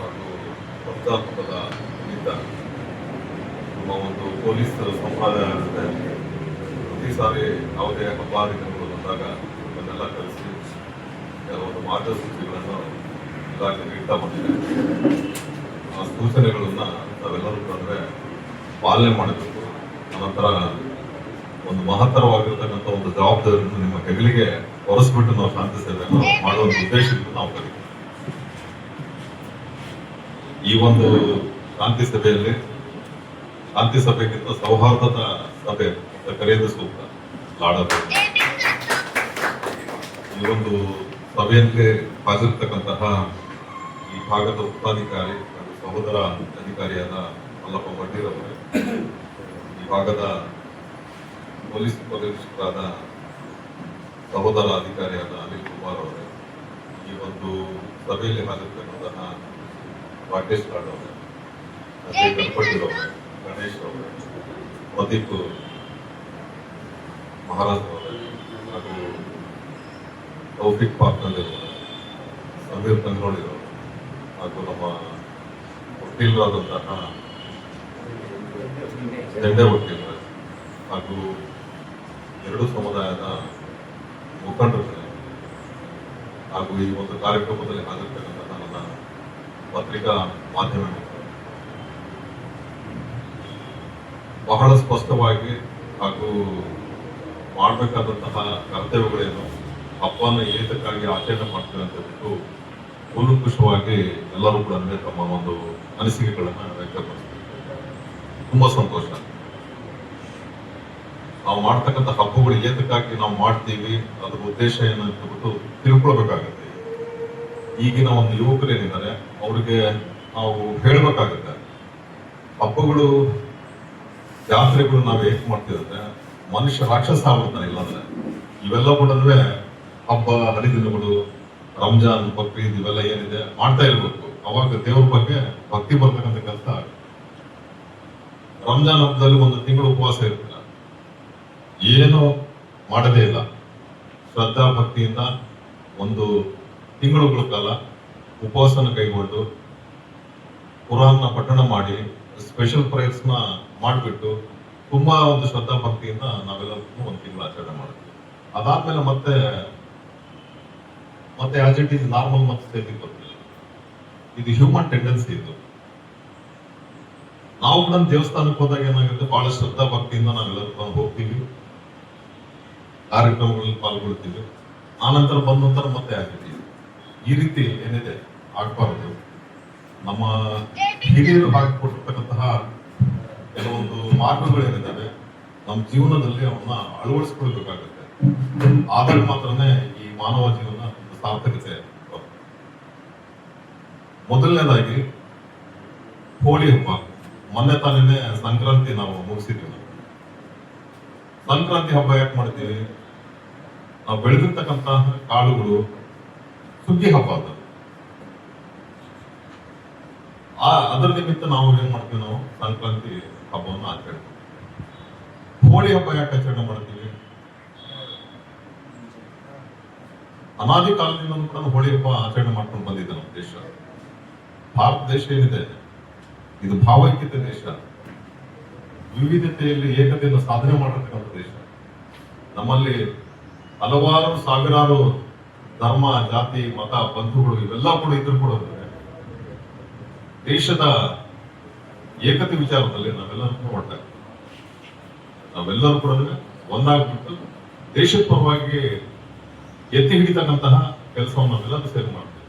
ಹಾಗೂ ರಂಜಾನ್ ಹಬ್ಬದ ನಿಮಿತ್ತ ನಮ್ಮ ಒಂದು ಪೊಲೀಸ್ ಸಂಪ್ರದಾಯ ಆಗುತ್ತೆ. ಪ್ರತಿ ಸಾರಿ ಯಾವುದೇ ಹಬ್ಬ ಹರಿದಿನಗಳು ಬಂದಾಗ ಅದನ್ನೆಲ್ಲ ಕಲಿಸಿ ಕೆಲವೊಂದು ಮಾರ್ಗಸೂಚಿಗಳನ್ನು ಇಲಾಖೆ ನೀಡ್ತಾ ಬಂದಿದೆ. ಆ ಸೂಚನೆಗಳನ್ನು ನಾವೆಲ್ಲರೂ ಅಂದರೆ ಪಾಲನೆ ಮಾಡಬೇಕು. ಅನಂತರ ಒಂದು ಮಹತ್ತರವಾಗಿರ್ತಕ್ಕಂಥ ಒಂದು ಜವಾಬ್ದಾರಿಯನ್ನು ನಿಮ್ಮ ಹೆಗಲಿಗೆ ಹೊರಸ್ಬಿಟ್ಟು ನಾವು ಶಾಂತಿ ಸೇವೆಯನ್ನು ಮಾಡುವಂಥ ಉದ್ದೇಶದಿಂದ ನಾವು ಕಲಿತೀವಿ. ಈ ಒಂದು ಶಾಂತಿ ಸಭೆಯಲ್ಲಿ ಶಾಂತಿ ಸಭೆಗಿಂತ ಸೌಹಾರ್ದದ ಸಭೆ ಅಂತ ಕರೆಯೋದು ಸೂಕ್ತ. ಲಾಡೋದು ಈ ಒಂದು ಸಭೆಯಲ್ಲಿ ಹಾಜರಿರ್ತಕ್ಕಂತಹ ಈ ಭಾಗದ ಉಪಾಧಿಕಾರಿ ಹಾಗೂ ಸಹೋದರ ಅಧಿಕಾರಿಯಾದ ಮಲ್ಲಪ್ಪ ಮಡ್ಡಿರವರೇ, ಈ ಭಾಗದ ಪೊಲೀಸ್ ಉಪನಿರೀಕ್ಷಕರಾದ ಸಹೋದರ ಅಧಿಕಾರಿಯಾದ ಅನಿಲ್ ಕುಮಾರ್ ಅವರೇ, ಈ ಒಂದು ಸಭೆಯಲ್ಲಿ ಹಾಜರಿರ್ತಕ್ಕಂತಹ ರಾಕೇಶ್ ಲಾಡ್ ಅವರೇ, ಅಜಯ್ ಗಣಪತಿರವರೇ, ಗಣೇಶ್ ಅವರೇ, ಪ್ರದೀಪ್ ಮಹಾರಾಜ್ ಅವರೇ ಹಾಗೂ ತೌಫಿಕ್ ಪಾಕ್ನಲ್ಲಿರುವವರು, ಸಮೀರ್ ತಂಗ್ರೋಳಿರವರು ಹಾಗೂ ನಮ್ಮ ವಕೀಲರಾದಂತಹ ದಂಡೆ ವಕೀಲರು ಹಾಗೂ ಎರಡು ಸಮುದಾಯದ ಮುಖಂಡರು ಹಾಗೂ ಈ ಒಂದು ಕಾರ್ಯಕ್ರಮದಲ್ಲಿ ಹಾಜರಿರ್ತಕ್ಕಂತಹ ನನ್ನ ಪತ್ರಿಕಾ ಮಾಧ್ಯಮ ಬಹಳ ಸ್ಪಷ್ಟವಾಗಿ ಹಾಗೂ ಮಾಡಬೇಕಾದಂತಹ ಕರ್ತವ್ಯಗಳೇನು, ಹಬ್ಬನ ಏತಕ್ಕಾಗಿ ಆಚರಣೆ ಮಾಡ್ತೇವೆ ಅಂತ ಬಿಟ್ಟು ಕೂಲಂಕುಷವಾಗಿ ಎಲ್ಲರೂ ಕೂಡ ತಮ್ಮ ಒಂದು ಅನಿಸಿಕೆಗಳನ್ನು ವ್ಯಕ್ತಪಡಿಸ್ತಾರೆ. ತುಂಬಾ ಸಂತೋಷ. ನಾವು ಮಾಡ್ತಕ್ಕಂಥ ಹಬ್ಬಗಳು ಏತಕ್ಕಾಗಿ ನಾವು ಮಾಡ್ತೀವಿ, ಅದ್ರ ಉದ್ದೇಶ ಏನಂತ ಬಿಟ್ಟು ತಿಳ್ಕೊಳ್ಬೇಕಾಗತ್ತೆ. ಈಗಿನ ಒಂದು ಯುವಕರೇನಿದ್ದಾರೆ ಅವ್ರಿಗೆ ನಾವು ಹೇಳ್ಬೇಕಾಗತ್ತೆ, ಹಬ್ಬಗಳು ಜಾತ್ರೆಗಳು ನಾವು ಏಕೆ ಮಾಡ್ತಿದ್ರೆ ಮನುಷ್ಯ ರಾಕ್ಷಸ ಆಗ್ಬಿಡ್ತಾನೆ. ಇಲ್ಲಾಂದ್ರೆ ಇವೆಲ್ಲ ಕೂಡ ಹಬ್ಬ ಹರಿದಿನಗಳು, ರಂಜಾನ್, ಬಕ್ರೀದ್ ಇವೆಲ್ಲ ಏನಿದೆ ಮಾಡ್ತಾ ಇರ್ಬೇಕು. ಅವಾಗ ದೇವ್ರ ಬಗ್ಗೆ ಭಕ್ತಿ ಬರ್ತಕ್ಕಂಥ ಕೆಲಸ ಆಗುತ್ತೆ. ರಂಜಾನ್ ಹಬ್ಬದಲ್ಲಿ ಒಂದು ತಿಂಗಳು ಉಪವಾಸ ಇರ್ತೀರ, ಏನು ಮಾಡದೇ ಇಲ್ಲ, ಶ್ರದ್ಧಾ ಭಕ್ತಿಯಿಂದ ಒಂದು ತಿಂಗಳುಗಳ ಕಾಲ ಉಪವಾಸನ ಕೈಗೊಂಡು ಕುರಾನ್ನ ಪಠಣ ಮಾಡಿ ಸ್ಪೆಷಲ್ ಪ್ರೈಸ್ ನ ಮಾಡಿಬಿಟ್ಟು ತುಂಬಾ ಒಂದು ಶ್ರದ್ಧಾ ಭಕ್ತಿಯಿಂದ ನಾವೆಲ್ಲರೂ ಒಂದು ತಿಂಗಳು ಆಚರಣೆ ಮಾಡ್ತೀವಿ. ಅದಾದ್ಮೇಲೆ ಮತ್ತೆ ಆಸ್ ಇಟ್ ಈಸ್ ನಾರ್ಮಲ್ ಮತ್ತೆ ಸೇರ್ಲಿಕ್ಕೆ ಬರ್ತಿಲ್ಲ. ಇದು ಹ್ಯೂಮನ್ ಟೆಂಡೆನ್ಸಿ. ಇದು ನಾವು ಕೂಡ ದೇವಸ್ಥಾನಕ್ಕೆ ಹೋದಾಗ ಏನಾಗುತ್ತೆ, ಬಹಳ ಶ್ರದ್ಧಾ ಭಕ್ತಿಯಿಂದ ನಾವೆಲ್ಲರೂ ಹೋಗ್ತೀವಿ, ಕಾರ್ಯಕ್ರಮಗಳಲ್ಲಿ ಪಾಲ್ಗೊಳ್ತೀವಿ. ಆನಂತರ ಬಂದ ನಂತರ ಮತ್ತೆ ಆಗಿದ್ದೀವಿ. ಈ ರೀತಿ ಏನಿದೆ ಆಗ್ಬಾರ್ದು. ನಮ್ಮ ಹಿರಿಯರು ಹಾಕಿಕೊಟ್ಟಿರ್ತಕ್ಕಂತಹ ಕೆಲವೊಂದು ಮಾರ್ಗಗಳೇನಿದ್ದಾವೆ ನಮ್ಮ ಜೀವನದಲ್ಲಿ ಅವನ್ನ ಅಳವಡಿಸ್ಕೊಳ್ಬೇಕಾಗತ್ತೆ. ಆದಾಗ ಮಾತ್ರನೇ ಈ ಮಾನವ ಜೀವನ ಸಾರ್ಥಕತೆ. ಮೊದಲನೇದಾಗಿ ಹೋಳಿ ಹಬ್ಬ. ಮೊನ್ನೆ ತಾನೇ ಸಂಕ್ರಾಂತಿ ನಾವು ಮುಗಿಸಿದ್ವಿ. ಸಂಕ್ರಾಂತಿ ಹಬ್ಬ ಯಾಕೆ ಮಾಡ್ತೀವಿ? ನಾವು ಬೆಳೆದಿರ್ತಕ್ಕಂತಹ ಕಾಳುಗಳು ಸುಗ್ಗಿ ಹಬ್ಬ ಅದು. ಅದರ ನಿಮಿತ್ತ ನಾವು ಏನ್ ಮಾಡ್ತೀವಿ, ನಾವು ಸಂಕ್ರಾಂತಿ ಹಬ್ಬವನ್ನು ಆಚರಣೆ. ಹೋಳಿ ಹಬ್ಬ ಯಾಕೆ ಆಚರಣೆ ಮಾಡ್ತೀವಿ? ಅನಾದಿ ಕಾಲದಿಂದ ಕೂಡ ಹೋಳಿ ಹಬ್ಬ ಆಚರಣೆ ಮಾಡ್ಕೊಂಡು ಬಂದಿದೆ ನಮ್ಮ ದೇಶ. ಭಾರತ ದೇಶ ಏನಿದೆ ಇದು ಭಾವೈಕ್ಯತೆ ದೇಶ, ವಿವಿಧತೆಯಲ್ಲಿ ಏಕತೆಯನ್ನು ಸಾಧನೆ ಮಾಡಿರ್ತಕ್ಕಂಥ ದೇಶ. ನಮ್ಮಲ್ಲಿ ಹಲವಾರು ಸಾವಿರಾರು ಧರ್ಮ, ಜಾತಿ, ಮತ, ಬಂಧುಗಳು ಇವೆಲ್ಲ ಕೂಡ ಇದ್ರು ಕೂಡ ದೇಶದ ಏಕತೆ ವಿಚಾರದಲ್ಲಿ ನಾವೆಲ್ಲರೂ ಒಟ್ಟಾಗಿ ನಾವೆಲ್ಲರೂ ಕೂಡ ಒಂದಾಗ್ಬಿಟ್ಟು ದೇಶದ ಪರವಾಗಿ ಎತ್ತಿ ಹಿಡಿತಕ್ಕಂತಹ ಕೆಲಸವನ್ನು ನಾವೆಲ್ಲರೂ ಸೇರಿ ಮಾಡ್ತೀವಿ.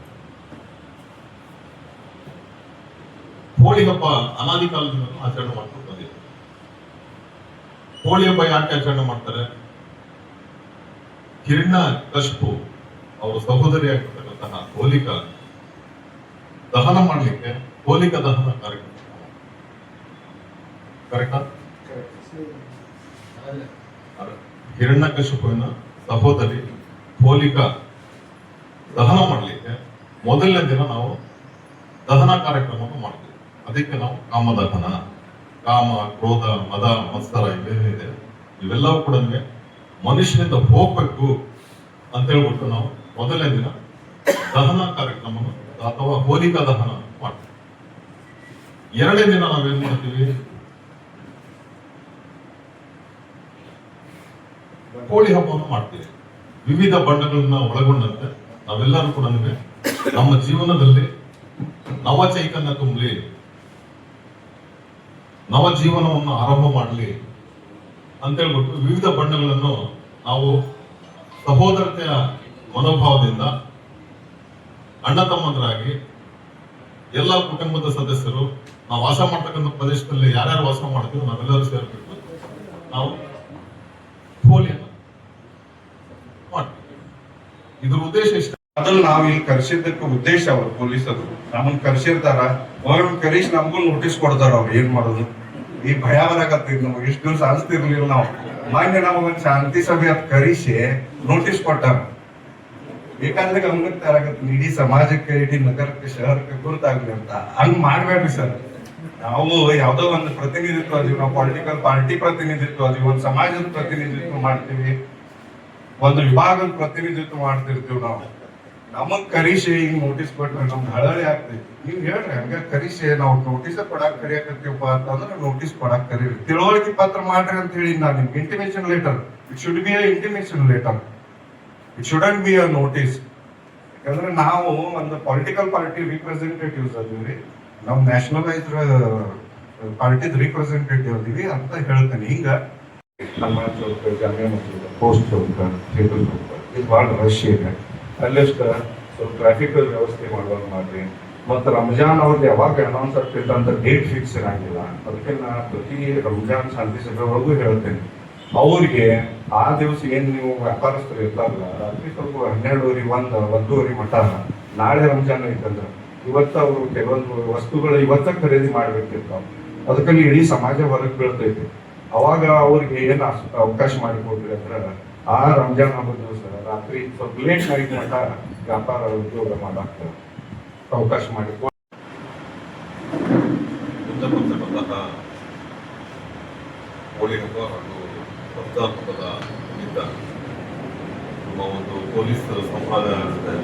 ಹೋಳಿ ಹಬ್ಬ ಅನಾದಿ ಕಾಲದಿಂದ ಆಚರಣೆ ಮಾಡ್ಕೊಂಡು ಬಂದಿದೆ. ಹೋಳಿ ಹಬ್ಬ ಯಾಕೆ ಆಚರಣೆ ಮಾಡ್ತಾರೆ? ಹಿರಣ್ಯಕಶಿಪು ಅವರ ಸಹೋದರಿ ಆಗಿರ್ತಕ್ಕಂತಹ ಹೋಲಿಕಾ ದಹನ ಮಾಡ್ಲಿಕ್ಕೆ ಹೋಲಿಕಾ ದಹನ ಕಾರ್ಯಕ್ರಮ. ಕರೆಕ್ಟಾ? ಹಿರಣ್ಯಕಶಿಪುವಿನ ಸಹೋದರಿ ಹೋಲಿಕಾ ದಹನ ಮಾಡ್ಲಿಕ್ಕೆ ಮೊದಲನೇ ದಿನ ನಾವು ದಹನ ಕಾರ್ಯಕ್ರಮವನ್ನು ಮಾಡ್ತೀವಿ. ಅದಕ್ಕೆ ನಾವು ಕಾಮದಹನ, ಕಾಮ, ಕ್ರೋಧ, ಮದ, ಮತ್ಸರ ಇವೇನಿದೆ ಇವೆಲ್ಲವೂ ಕೂಡ ಮನುಷ್ಯನಿಂದ ಹೋಗ್ಬೇಕು ಅಂತ ಹೇಳ್ಬಿಟ್ಟು ನಾವು ಮೊದಲನೇ ದಿನ ದಹನ ಕಾರ್ಯಕ್ರಮವನ್ನು ಅಥವಾ ಹೋಲಿಕಾ ದಹನ ಮಾಡ್ತೀವಿ. ಎರಡನೇ ದಿನ ನಾವೇನ್ ಮಾಡ್ತೀವಿ, ಹೋಳಿ ಹಬ್ಬವನ್ನು ಮಾಡ್ತೀವಿ. ವಿವಿಧ ಬಣ್ಣಗಳನ್ನ ಒಳಗೊಂಡಂತೆ ನಾವೆಲ್ಲರೂ ಕೂಡ ನಮ್ಮ ಜೀವನದಲ್ಲಿ ನವ ಚೈತನ್ಯ ತುಂಬಲಿ, ನವ ಜೀವನವನ್ನು ಆರಂಭ ಮಾಡಲಿ ಅಂತ ಹೇಳ್ಬಿಟ್ಟು ವಿವಿಧ ಬಣ್ಣಗಳನ್ನು ನಾವು ಸಹೋದರತೆಯ ಮನೋಭಾವದಿಂದ ಅಣ್ಣ ತಮ್ಮಂದರಾಗಿ ಎಲ್ಲ ಕುಟುಂಬದ ಸದಸ್ಯರು ನಾವು ವಾಸ ಮಾಡ್ತಕ್ಕಂಥ ಪ್ರದೇಶದಲ್ಲಿ ಯಾರ್ಯಾರು ವಾಸ ಮಾಡ್ತೀವಿ ನಾವೆಲ್ಲರೂ ಸೇರ್ಬಿಟ್ಟು ನಾವು ಹೋಲಿಯನ್ನು ಮಾಡ್ತೀವಿ. ಇದ್ರ ಉದ್ದೇಶ ಇಷ್ಟ. ಅದ್ರಲ್ಲಿ ನಾವ್ ಇಲ್ಲಿ ಕರ್ಸಿದ್ದಕ್ಕೆ ಉದ್ದೇಶ ಅವ್ರು ಪೊಲೀಸರು ನಮ್ಮನ್ನ ಕರ್ಸಿರ್ತಾರ, ಅವ್ರನ್ನ ಕರೀಶ್ ನಮಗೂ ನೋಟಿಸ್ ಕೊಡ್ತಾರ. ಅವ್ರು ಏನ್ ಮಾಡೋದು, ಈ ಭಯ ಬರಾಕತ್ತಿದ್ ನಮಗೆ ಇಷ್ಟು ದಿವಸ ಅನ್ಸ್ತಿರ್ಲಿಲ್ಲ. ನಾವು ಮೊನ್ನೆ ನಮಗೊಂದ್ ಶಾಂತಿ ಸಭೆ ಅಂತ ಕರೀಸಿ ನೋಟಿಸ್ ಕೊಟ್ಟಾರ. ಬೇಕಾದ್ರೆ ಗಮನಕ್ಕೆ ತರಾಕತ್ತಿ ಇಡೀ ಸಮಾಜಕ್ಕೆ, ಇಡೀ ನಗರಕ್ಕೆ, ಶಹರಕ್ಕೆ ಗುರುತಾಗ್ಲಿ ಅಂತ. ಹಂಗ್ ಮಾಡ್ಬೇಡ್ರಿ ಸರ್. ನಾವು ಯಾವ್ದೋ ಒಂದು ಪ್ರತಿನಿಧಿತ್ವ ಅದೀವಿ, ನಾವು ಪೊಲಿಟಿಕಲ್ ಪಾರ್ಟಿ ಪ್ರತಿನಿಧಿತ್ವ ಅದೀವಿ, ಒಂದು ಸಮಾಜದ ಪ್ರತಿನಿಧಿತ್ವ ಮಾಡ್ತೀವಿ, ಒಂದು ವಿಭಾಗದ ಪ್ರತಿನಿಧಿತ್ವ ಮಾಡ್ತಿರ್ತೀವಿ. ನಾವು ನಮಗ್ ಕರೀಶಿ ಹಿಂಗ್ ನೋಟಿಸ್ ಕೊಟ್ರೆ ನಮ್ಗೆ ಹಳಳಿ ಆಗ್ತೈತಿ. ನೀವ್ ಹೇಳ್ರಿ ಹಂಗ ಕರೀಶಿ ನಾವು ನೋಟಿಸ್ ಕೊಡಾಕ್ ಕರಿಯಾಕತ್ತೀವಪ್ಪ ಅಂತಂದ್ರೆ ನೋಟಿಸ್ ಕೊಡಾಕ್ ಕರೀರಿ, ತಿಳುವಳಿಕೆ ಪತ್ರ ಮಾಡ್ರಿ ಅಂತ ಹೇಳಿ ನಾನು ನಿಮ್ಗೆ intimation letter. It should be a intimation letter, it shouldn't be a notice. ಯಾಕಂದ್ರೆ ನಾವು ಒಂದು ಪೊಲಿಟಿಕಲ್ ಪಾರ್ಟಿ ರಿಪ್ರೆಸೆಂಟೇಟಿವ್ಸ್ ಅದೀವಿ, ನಾವು ನ್ಯಾಷನಲೈಸ್ಡ್ ಪಾರ್ಟಿದ್ ರಿಪ್ರೆಸೆಂಟೇಟಿವ್ ಅದೀವಿ ಅಂತ ಹೇಳ್ತೇನೆ. ಹಿಂಗ ನಮ್ಮ ಚೌಕ, ಜಾಮಿಯಾ ಮಸೀದ್, ಪೋಸ್ಟ್ ಚೌಕ, ಟೇಬಲ್ ಚೌಕ ಇದು ಭಾಳ ರಶ್ ಇದೆ. ಅಲ್ಲಿಷ್ಟ ಸ್ವಲ್ಪ ಟ್ರಾಫಿಕಲ್ ವ್ಯವಸ್ಥೆ ಮಾಡುವಾಗ ಮಾಡ್ರಿ. ಮತ್ತು ರಂಜಾನ್ ಅವ್ರದ್ದು ಯಾವಾಗ ಅನೌನ್ಸ್ ಆಗ್ತಿತ್ತು ಅಂತ ಡೇಟ್ ಫಿಕ್ಸ್ ಇರಂಗಿಲ್ಲ. ಅದಕ್ಕೆ ನಾ ಪ್ರತಿ ರಂಜಾನ್ ಶಾಂತಿ ಸಭೆ ಒಳಗೂ ಹೇಳ್ತೇನೆ, ಅವ್ರಿಗೆ ಆ ದಿವಸ ಏನ್ ನೀವು ವ್ಯಾಪಾರಸ್ಥರು ಇರ್ತಾರಲ್ಲ, ರಾತ್ರಿ ಸ್ವಲ್ಪ 12:30, 1:00 ಮಠ ನಾಳೆ ರಂಜಾನ್ ಐತಂದ್ರ ಇವತ್ತ ಅವರು ಕೆಲವೊಂದು ವಸ್ತುಗಳು ಇವತ್ತ ಖರೀದಿ ಮಾಡ್ಬೇಕಿರ್ತಾವ. ಅದಕ್ಕಲ್ಲಿ ಇಡೀ ಸಮಾಜ ಹೊರಗೆ ಬೀಳ್ತೈತಿ. ಅವಾಗ ಅವ್ರಿಗೆ ಏನ್ ಅವಕಾಶ ಮಾಡಿಕೊಡ್ರಿ ಅಂದ್ರೆ ಆ ರಂಜಾನ್ ಹಬ್ಬದ ದಿವಸ ರಾತ್ರಿ ಸ್ವಲ್ಪ ಲೇಟ್ ನೈಟ್ ಮಠ ವ್ಯಾಪಾರ ಉದ್ಯೋಗ ಮಾಡಾಕ ಅವಕಾಶ ಮಾಡಿಕೊಡ್ರಿ. ಹೋಳಿ ಹಬ್ಬ ಹಾಗೂ ರಂಜಾನ್ ಹಬ್ಬದ ನಿಮಿತ್ತ ನಮ್ಮ ಒಂದು ಪೊಲೀಸ್ ಸಂಪ್ರದಾಯ ಆಗುತ್ತೆ.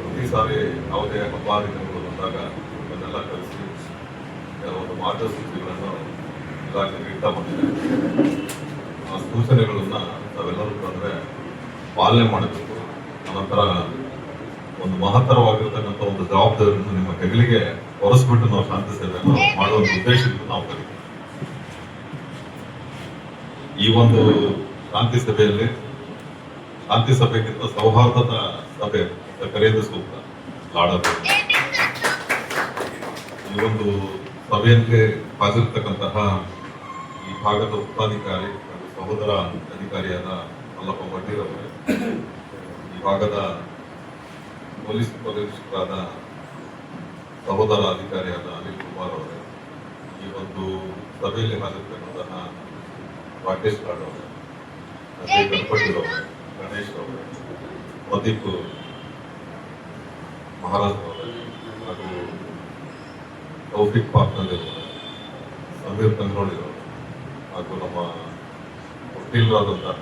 ಪ್ರತಿ ಸಾರಿ ಯಾವುದೇ ಹಬ್ಬ ಹರಿದಿನಗಳು ಬಂದಾಗ ಅದನ್ನೆಲ್ಲ ಕಲಿಸಿ ಕೆಲವೊಂದು ಮಾರ್ಗಸೂಚಿಗಳನ್ನು ಇಲಾಖೆಗೆ ಇಡ್ತಾ ಬಂದಿದೆ. ಆ ಸೂಚನೆಗಳನ್ನ ನಾವೆಲ್ಲರೂ ಅಂದ್ರೆ ಪಾಲನೆ ಮಾಡಬೇಕು. ಅನಂತರ ಒಂದು ಮಹತ್ತರವಾಗಿರ್ತಕ್ಕಂಥ ಒಂದು ಜವಾಬ್ದಾರಿಯನ್ನು ನಿಮ್ಮ ಹೆಗಲಿಗೆ ಹೊರಸ್ಬಿಟ್ಟು ನಾವು ಶಾಂತಿ ಸೇವೆಯನ್ನು ಮಾಡುವ ಉದ್ದೇಶದಿಂದ ನಾವು ಕಲಿತೀವಿ. ಈ ಒಂದು ಶಾಂತಿ ಸಭೆಯಲ್ಲಿ ಶಾಂತಿ ಸಭೆಗಿಂತ ಸೌಹಾರ್ದದ ಸಭೆ ಕರೆಯೋದು ಸೂಕ್ತ. ಲಾಡೋದು ಈ ಒಂದು ಸಭೆಯಲ್ಲಿ ಹಾಜರಿರ್ತಕ್ಕಂತಹ ಈ ಭಾಗದ ಉಪಾಧಿಕಾರಿ ಹಾಗೂ ಸಹೋದರ ಅಧಿಕಾರಿಯಾದ ಮಲ್ಲಪ್ಪ ಮಡ್ಡಿರವರೇ, ಈ ಭಾಗದ ಪೊಲೀಸ್ ಉಪನಿರೀಕ್ಷಕರಾದ ಸಹೋದರ ಅಧಿಕಾರಿಯಾದ ಅನಿಲ್ ಕುಮಾರ್ ಅವರೇ, ಈ ಒಂದು ಸಭೆಯಲ್ಲಿ ಹಾಜರಿರ್ತಕ್ಕಂತಹ ರಾಕೇಶ್ ಲಾಡ್ ಅವರೇ, ಅಜಯ್ ಗಣಪತಿರವರೇ, ಗಣೇಶ್ ಅವರೇ, ಪ್ರದೀಪ್ ಮಹಾರಾಜ್ ಅವರೇ ಹಾಗೂ ತೌಫಿಕ್ ಪಾರ್ಕ್ನಲ್ಲಿರುವವರೇ, ಸಮೀರ್ ಕಂಗ್ರೋಳಿರವರು ಹಾಗೂ ನಮ್ಮ ವಕೀಲರಾದಂತಹ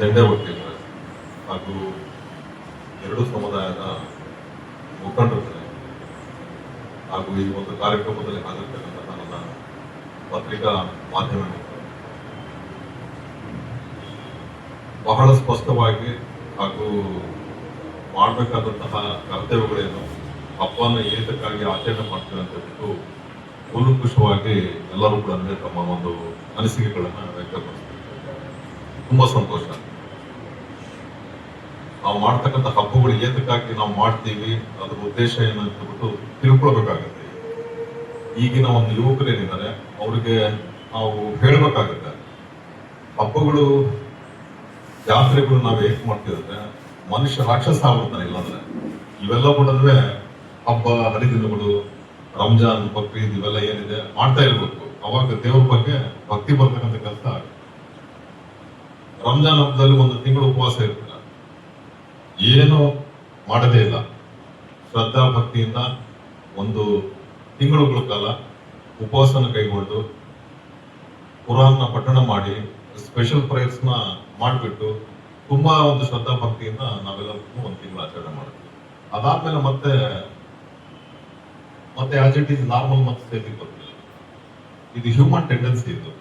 ದಂಡೆ ವಕೀಲರು ಹಾಗೂ ಎರಡು ಸಮುದಾಯದ ಮುಖಂಡರುಗಳೇ ಹಾಗೂ ಈ ಒಂದು ಕಾರ್ಯಕ್ರಮದಲ್ಲಿ ಹಾಜರಿರ್ತಕ್ಕಂತಹ ನನ್ನ ಪತ್ರಿಕಾ ಮಾಧ್ಯಮ ಬಹಳ ಸ್ಪಷ್ಟವಾಗಿ ಹಾಗೂ ಮಾಡಬೇಕಾದಂತಹ ಕರ್ತವ್ಯಗಳೇನು, ಹಬ್ಬನ ಏತಕ್ಕಾಗಿ ಆಚರಣೆ ಮಾಡ್ತೀವಿ ಅಂತ ಹೇಳ್ಬಿಟ್ಟು ಕೂಲಂಕುಷವಾಗಿ ಎಲ್ಲರೂ ಕೂಡ ತಮ್ಮ ಒಂದು ಅನಿಸಿಕೆಗಳನ್ನ ವ್ಯಕ್ತಪಡಿಸ್ತಾರೆ. ತುಂಬಾ ಸಂತೋಷ. ನಾವು ಮಾಡ್ತಕ್ಕಂಥ ಹಬ್ಬಗಳು ಏತಕ್ಕಾಗಿ ನಾವು ಮಾಡ್ತೀವಿ, ಅದ್ರ ಉದ್ದೇಶ ಏನು ಅಂತ ಬಿಟ್ಟು ತಿಳ್ಕೊಳ್ಬೇಕಾಗತ್ತೆ. ಈಗಿನ ಒಂದು ಯುವಕರೇನಿದ್ದಾರೆ ಅವ್ರಿಗೆ ನಾವು ಹೇಳ್ಬೇಕಾಗತ್ತೆ, ಹಬ್ಬಗಳು ಜಾತ್ರೆಗಳು ನಾವು ಏಕೆ ಮಾಡ್ತಿದ್ರೆ ಮನುಷ್ಯ ರಾಕ್ಷಸ ಆಗ್ಬಿಡ್ತಾನೆ. ಇಲ್ಲಾಂದ್ರೆ ಇವೆಲ್ಲ ಕೂಡ ಹಬ್ಬ ಹರಿದಿನಗಳು, ರಂಜಾನ್, ಬಕ್ರೀದ್ ಇವೆಲ್ಲ ಏನಿದೆ ಮಾಡ್ತಾ ಇರ್ಬೇಕು. ಅವಾಗ ದೇವ್ರ ಬಗ್ಗೆ ಭಕ್ತಿ ಬರ್ತಕ್ಕಂಥ ಕೆಲಸ ಆಗುತ್ತೆ. ರಂಜಾನ್ ಹಬ್ಬದಲ್ಲಿ ಒಂದು ತಿಂಗಳು ಉಪವಾಸ ಇರ್ತೀರ, ಏನು ಮಾಡದೇ ಇಲ್ಲ, ಶ್ರದ್ಧಾ ಭಕ್ತಿಯಿಂದ ಒಂದು ತಿಂಗಳುಗಳ ಕಾಲ ಉಪವಾಸನ ಕೈಗೊಂಡು ಕುರಾನ್ನ ಪಠಣ ಮಾಡಿ ಸ್ಪೆಷಲ್ ಪ್ರೇಯರ್ಸ್ನ ಮಾಡಿಬಿಟ್ಟು ತುಂಬಾ ಒಂದು ಶ್ರದ್ಧಾ ಭಕ್ತಿಯಿಂದ ನಾವೆಲ್ಲರೂ ಒಂದು ತಿಂಗಳು ಆಚರಣೆ ಮಾಡ್ತೀವಿ. ಅದಾದ್ಮೇಲೆ ಮತ್ತೆ ಆಸ್ ಇಟ್ ಈಸ್ ನಾರ್ಮಲ್ ಮತ್ತೆ ಸೇಫಿಗೆ ಬರ್ತೀವಿ. ಇದು ಹ್ಯೂಮನ್ ಟೆಂಡೆನ್ಸಿ. ಇದು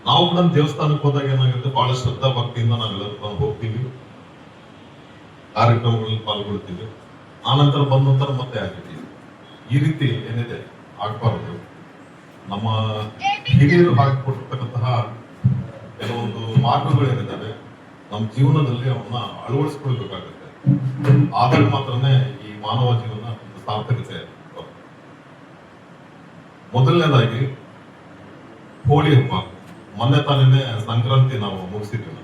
ನಾವು ಕೂಡ ದೇವಸ್ಥಾನಕ್ಕೆ ಹೋದಾಗ ಏನಾಗುತ್ತೆ, ಬಹಳ ಶ್ರದ್ಧಾ ಭಕ್ತಿಯಿಂದ ನಾವೆಲ್ಲರೂ ಹೋಗ್ತೀವಿ, ಕಾರ್ಯಕ್ರಮಗಳಲ್ಲಿ ಪಾಲ್ಗೊಳ್ತೀವಿ. ಆನಂತರ ಬಂದ ನಂತರ ಮತ್ತೆ ಆಗಿದ್ದೀವಿ. ಈ ರೀತಿ ಏನಿದೆ ಆಗ್ಬಾರ್ದು. ನಮ್ಮ ಹಿರಿಯರು ಹಾಕಿಕೊಟ್ಟಿರ್ತಕ್ಕಂತಹ ಕೆಲವೊಂದು ಮಾರ್ಗಗಳೇನಿದ್ದಾವೆ ನಮ್ಮ ಜೀವನದಲ್ಲಿ ಅವನ್ನ ಅಳವಡಿಸ್ಕೊಳ್ಬೇಕಾಗುತ್ತೆ. ಆದಾಗ ಮಾತ್ರನೇ ಈ ಮಾನವ ಜೀವನ ಸಾರ್ಥಕತೆ. ಮೊದಲನೇದಾಗಿ ಹೋಳಿ ಹಬ್ಬ. ಮೊನ್ನೆ ತಾನೇ ಸಂಕ್ರಾಂತಿ ನಾವು ಮುಗಿಸಿದ್ವಿ.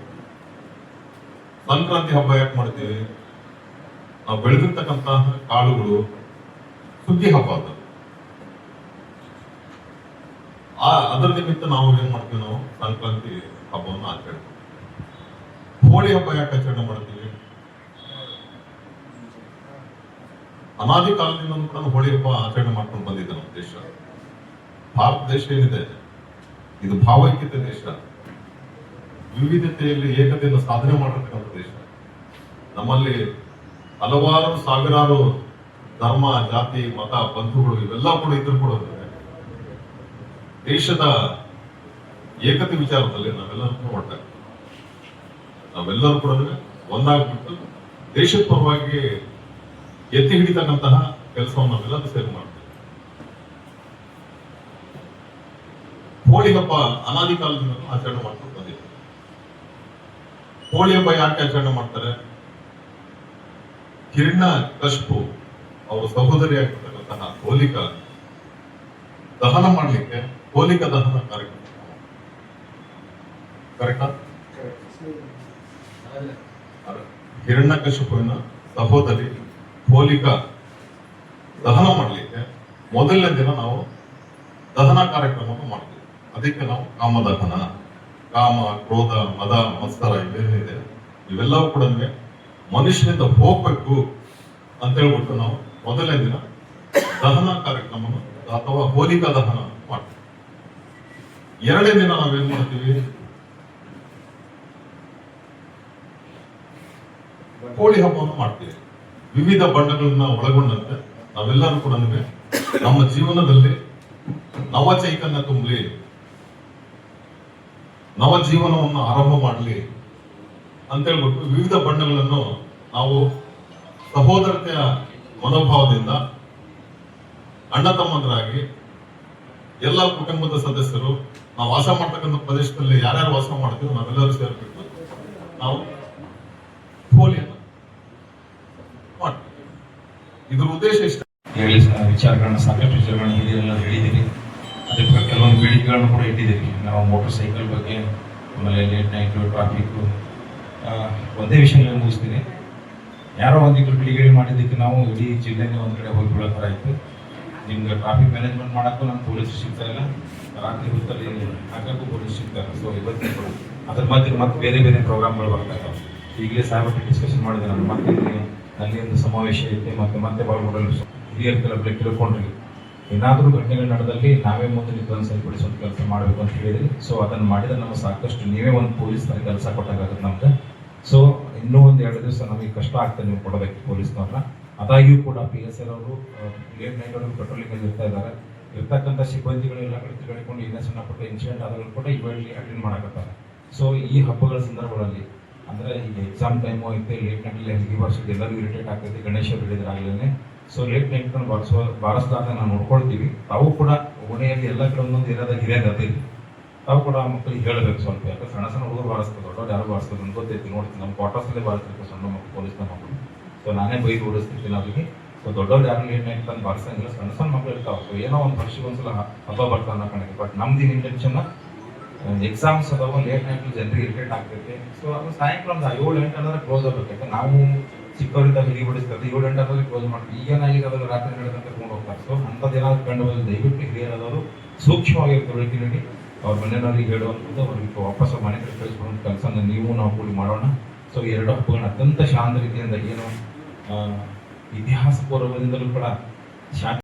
ಸಂಕ್ರಾಂತಿ ಹಬ್ಬ ಯಾಕೆ ಮಾಡ್ತೀವಿ? ನಾವು ಬೆಳೆದಿರ್ತಕ್ಕಂತಹ ಕಾಳುಗಳು ಸುಗ್ಗಿ ಹಬ್ಬ ಅದು. ಅದರ ನಿಮಿತ್ತ ನಾವು ಏನ್ ಮಾಡ್ತೀವಿ, ನಾವು ಸಂಕ್ರಾಂತಿ ಹಬ್ಬವನ್ನು ಆಚರಣೆ. ಹೋಳಿ ಹಬ್ಬ ಯಾಕೆ ಆಚರಣೆ ಮಾಡ್ತೀವಿ? ಅನಾದಿ ಕಾಲದಿಂದ ಕೂಡ ಹೋಳಿ ಹಬ್ಬ ಆಚರಣೆ ಮಾಡ್ಕೊಂಡು ಬಂದಿದೆ ನಮ್ಮ ದೇಶ. ಭಾರತ ದೇಶ ಏನಿದೆ ಇದು ಭಾವೈಕ್ಯತೆ ದೇಶ, ವಿವಿಧತೆಯಲ್ಲಿ ಏಕತೆಯನ್ನು ಸಾಧನೆ ಮಾಡಿರ್ತಕ್ಕಂಥ ದೇಶ. ನಮ್ಮಲ್ಲಿ ಹಲವಾರು ಸಾವಿರಾರು ಧರ್ಮ, ಜಾತಿ, ಮತ, ಬಂಧುಗಳು ಇವೆಲ್ಲ ಕೂಡ ಇದ್ರು ಕೂಡ ದೇಶದ ಏಕತೆ ವಿಚಾರದಲ್ಲಿ ನಾವೆಲ್ಲರೂ ಒಟ್ಟಾಗಿ ನಾವೆಲ್ಲರೂ ಕೂಡ ಒಂದಾಗ್ಬಿಟ್ಟು ದೇಶದ ಪರವಾಗಿ ಎತ್ತಿ ಹಿಡಿತಕ್ಕಂತಹ ಕೆಲಸವನ್ನು ನಾವೆಲ್ಲರೂ ಸೇರಿ ಮಾಡ್ತೀವಿ. ಹೋಳಿ ಹಬ್ಬ ಅನಾದಿ ಕಾಲದಿಂದ ಆಚರಣೆ ಮಾಡ್ಕೊಂಡು ಬಂದಿದೆ. ಹೋಳಿ ಹಬ್ಬ ಯಾಕೆ ಆಚರಣೆ ಮಾಡ್ತಾರೆ? ಹಿರಣ್ಯಕಶಿಪು ಅವರ ಸಹೋದರಿ ಆಗಿರ್ತಕ್ಕಂತಹ ಹೋಲಿಕಾ ದಹನ ಮಾಡ್ಲಿಕ್ಕೆ ಹೋಲಿಕಾ ದಹನ ಕಾರ್ಯಕ್ರಮ. ಕರೆಕ್ಟಾ? ಹಿರಣ್ಯಕಶಿಪುವಿನ ಸಹೋದರಿ ಹೋಲಿಕಾ ದಹನ ಮಾಡ್ಲಿಕ್ಕೆ ಮೊದಲನೇ ದಿನ ನಾವು ದಹನ ಕಾರ್ಯಕ್ರಮವನ್ನು ಮಾಡ್ತೀವಿ. ಅದಕ್ಕೆ ನಾವು ಕಾಮದಹನ, ಕಾಮ, ಕ್ರೋಧ, ಮದ, ಮತ್ಸರ ಇವೇನಿದೆ ಇವೆಲ್ಲವೂ ಕೂಡ ಮನುಷ್ಯನಿಂದ ಹೋಗ್ಬೇಕು ಅಂತ ಹೇಳ್ಬಿಟ್ಟು ನಾವು ಮೊದಲನೇ ದಿನ ದಹನ ಕಾರ್ಯಕ್ರಮ ಅಥವಾ ಹೋಲಿಕಾ ದಹನ ಮಾಡ್ತೀವಿ. ಎರಡನೇ ದಿನ ನಾವೇನ್ ಮಾಡ್ತೀವಿ? ಹೋಳಿ ಹಬ್ಬವನ್ನು ಮಾಡ್ತೀವಿ. ವಿವಿಧ ಬಣ್ಣಗಳನ್ನ ಒಳಗೊಂಡಂತೆ ನಾವೆಲ್ಲರೂ ಕೂಡ ನಮ್ಮ ಜೀವನದಲ್ಲಿ ನವ ಚೈತನ್ಯ ತುಂಬಲಿ, ನವ ಜೀವನವನ್ನು ಆರಂಭ ಮಾಡಲಿ ಅಂತ ಹೇಳ್ಬಿಟ್ಟು ವಿವಿಧ ಬಣ್ಣಗಳನ್ನು ನಾವು ಸಹೋದರತೆಯ ಮನೋಭಾವದಿಂದ ಅಣ್ಣ ತಮ್ಮಂದರಾಗಿ ಎಲ್ಲ ಕುಟುಂಬದ ಸದಸ್ಯರು ನಾವು ವಾಸ ಮಾಡ್ತಕ್ಕಂಥ ಪ್ರದೇಶದಲ್ಲಿ ಯಾರ್ಯಾರು ವಾಸ ಮಾಡ್ತೀವಿ ನಾವೆಲ್ಲರೂ ಸೇರ್ಬಿಟ್ಟು ನಾವು ಹೋಲಿಯನ್ನು ಮಾಡ್ತೀವಿ. ಇದ್ರ ಉದ್ದೇಶ ಇಷ್ಟ. ಹೇಳಿ ವಿಚಾರಗಳನ್ನ, ಸಾಕಷ್ಟು ವಿಚಾರಗಳನ್ನ ಹಿರಿಯರೆಲ್ಲ ಹೇಳಿದ್ದೀರಿ. ಅದಕ್ಕೆ ಕೆಲವೊಂದು ಬೇಡಿಕೆಗಳನ್ನು ಕೂಡ ಇಟ್ಟಿದ್ದೀರಿ. ನಾವು ಮೋಟರ್ ಸೈಕಲ್ ಬಗ್ಗೆ, ಆಮೇಲೆ ಲೇಟ್ ನೈಟು, ಟ್ರಾಫಿಕ್ಕು, ಒಂದೇ ವಿಷಯ ಮುಗಿಸ್ತೀನಿ. ಯಾರೋ ಒಂದಿಬ್ಬರು ಬಿಳಿಗಿಳಿ ಮಾಡಿದ್ದಕ್ಕೆ ನಾವು ಇಡೀ ಜಿಲ್ಲೆನೇ ಒಂದು ಕಡೆ ಹೋಗಿ ಬೀಳೋ ಥರ ಆಯಿತು. ನಿಮ್ಗೆ ಟ್ರಾಫಿಕ್ ಮ್ಯಾನೇಜ್ಮೆಂಟ್ ಮಾಡೋಕ್ಕೂ ನಮ್ಮ ಪೊಲೀಸರು ಸಿಗ್ತಾ ಇಲ್ಲ, ರಾತ್ರಿ ಹೊತ್ತಲ್ಲಿ ಹಾಕೋಕ್ಕೂ ಪೊಲೀಸ್ ಸಿಗ್ತಾರೆ. ಸೊ ಇವತ್ತು ಅದ್ರ ಮಧ್ಯೆ ಮತ್ತೆ ಬೇರೆ ಬೇರೆ ಪ್ರೋಗ್ರಾಮ್ಗಳು ಬರ್ತಾ ಇದ್ದಾವೆ. ಈಗಲೇ ಸಾಹೇಬ್ ಡಿಸ್ಕಷನ್ ಮಾಡಿದೆ ನಾನು. ಮತ್ತೆ ಅಲ್ಲಿ ಒಂದು ಸಮಾವೇಶ ಐತೆ, ಮತ್ತೆ ಪಾಲ್ಗೊಳ್ಳಲು ಹಿರಿಯರ ತಿಳ್ಕೊಂಡ್ರಿ. ಏನಾದರೂ ಘಟನೆಗಳು ನಡೆದಲ್ಲಿ ನಾವೇ ಮುಂದೆ ನಿಂತು ಸರಿಪಡಿಸುವಂಥ ಕೆಲಸ ಮಾಡಬೇಕು ಅಂತ ಹೇಳಿದ್ರಿ. ಸೊ ಅದನ್ನು ಮಾಡಿದ್ರೆ ನಮಗೆ ಸಾಕಷ್ಟು ನೀವೇ ಒಂದು ಪೊಲೀಸ್ ಕೆಲಸ ಕೊಟ್ಟಾಗುತ್ತೆ ನಮ್ಗೆ. ಸೊ ಇನ್ನೂ ಒಂದು 2 ದಿವಸ ನಮಗೆ ಕಷ್ಟ ಆಗ್ತದೆ ನೀವು ಕೊಡೋದಕ್ಕೆ ಪೊಲೀಸ್ನವ್ರನ್ನ. ಅದಾಗಿಯೂ ಕೂಡ PSR ಅವರು ಲೇಟ್ ನೈಟ್ ಅವರು ಪೆಟ್ರೋಲಿಂಗ್ ಅಲ್ಲಿ ಇರ್ತಾ ಇದ್ದಾರೆ. ಇರ್ತಕ್ಕಂಥ ಸಿಬ್ಬಂದಿಗಳು ಎಲ್ಲ ಕಡೆ ತಿಳ್ಕೊಂಡು ಏನೇ ಸಣ್ಣ ಪುಟ್ಟ ಇನ್ಸಿಡೆಂಟ್ ಆದರೂ ಕೂಡ ಇವೆಲ್ಲಿ ಅಟೆಂಡ್ ಮಾಡಕತ್ತಾರೆ. ಸೊ ಈ ಹಬ್ಬಗಳ ಸಂದರ್ಭಗಳಲ್ಲಿ ಅಂದರೆ ಈಗ ಎಕ್ಸಾಮ್ ಟೈಮು ಐತೆ, ಲೇಟ್ ನೈಟಲ್ಲಿ ಈ ವರ್ಷದ ಎಲ್ಲರಿಗೂ ಇರಿಟೇಟ್ ಆಗ್ತೈತಿ. ಗಣೇಶ ಹೇಳಿದ್ರಾಗಲೇ ಸೊ ಲೇಟ್ ನೈಟ್ ಬಾರಿಸ್ಲಾರ್ದ ನಾವು ನೋಡ್ಕೊಳ್ತೀವಿ. ತಾವು ಕೂಡ ಓಣೆಯಲ್ಲಿ ಎಲ್ಲ ಕಡೆ ಒಂದೊಂದು ಇರೋದ ಹಿರಿಯರು ಅದಿರಿ. ತಾವು ಕೂಡ ಮಕ್ಕಳಿಗೆ ಹೇಳಬೇಕು ಸ್ವಲ್ಪ. ಯಾಕಂದ್ರೆ ಸಣ್ಣ ಸಣ್ಣ ಹುಡುಗರು ಬಾರಿಸ್ತಾರೆ, ದೊಡ್ಡವ್ರು ಯಾರು ಬಾರಿಸ್ತಾರೆ ಅಂತ ಗೊತ್ತೈತಿ. ನೋಡ್ತೀನಿ ನಮ್ಮ ಕ್ವಾರ್ಟರ್ಸಲ್ಲೇ ಬಾರಿಸ್ತಿರ್ತಾರೆ ಸಣ್ಣ ಮಕ್ಕಳು, ಪೊಲೀಸ್ನ ಮಕ್ಕಳು. ಸೊ ನಾನೇ ಬೈದು ಓಡಿಸ್ತಿರ್ತೀನಿ ಅವರಿಗೆ. ಸೊ ದೊಡ್ಡವ್ರು ಯಾರು ಲೇಟ್ ನೈಟ್ ತಂದು ಬಾರಿಸಂಗಿಲ್ಲ, ಸಣ್ಣ ಸಣ್ಣ ಮಕ್ಕಳು ಇರ್ತಾವೆ. ಸೊ ಏನೋ ಒಂದು ವರ್ಷಕ್ಕೆ ಒಂದ್ಸಲ ಹಬ್ಬ ಬರ್ತಾರೆ ಅನ್ನೋ ಕಣಕ್ಕೆ. ಬಟ್ ನಮ್ದು ಇಂಟೆನ್ಷನ್ ಎಕ್ಸಾಮ್ಸ್ ಅದಾವ, ಲೇಟ್ ನೈಟ್ ಜನರಿಗೆ ಇರಿಟೇಟ್ ಆಗ್ತೈತೆ. ಸೊ ಅದು ಸಾಯಂಕಾಲ 7-8 ಅಂದ್ರೆ ಕ್ಲೋಸ್ ಆಗಬೇಕು. ಯಾಕಂದ್ರೆ ನಾವು ಚಿಕ್ಕವರಿದ್ದಾಗ ಹಿಡಿ ಬಿಡಿಸ್ತಾರೆ, 7-8 ಅಂದ್ರೆ ಕ್ಲೋಸ್ ಮಾಡ್ತೀವಿ. ಈಗೇನಾಗಿದೆ ಅದನ್ನು ರಾತ್ರಿ ನಡೆದಂತ ಕರ್ಕೊಂಡು ಹೋಗ್ತಾರೆ. ಸೊ ಅಂಥದ್ದು ಏನಾದ್ರು ಕಂಡು ಬಂದು ದಯವಿಟ್ಟು ಹಿರಿಯರಾದವರು ಸೂಕ್ಷ್ಮವಾಗಿ ತಿಳುವಳಿಕೆ ಅವ್ರ ಮನೆಯವರಿಗೆ ಹೇಳುವಂಥದ್ದು, ಅವ್ರಿಗೆ ವಾಪಸ್ ಮನೆ ಕಡೆ ಕಳಿಸ್ಕೊಡುವಂಥ ಕೆಲಸ ನೀವು ನಾವು ಕೂಡಿ ಮಾಡೋಣ. ಸೊ 2 ಹಬ್ಬಗಳನ್ನ ಅತ್ಯಂತ ಶಾಂತ ರೀತಿಯಿಂದ ಏನು ಇತಿಹಾಸ ಪೂರ್ವದಿಂದಲೂ ಕೂಡ ಶಾಂತಿ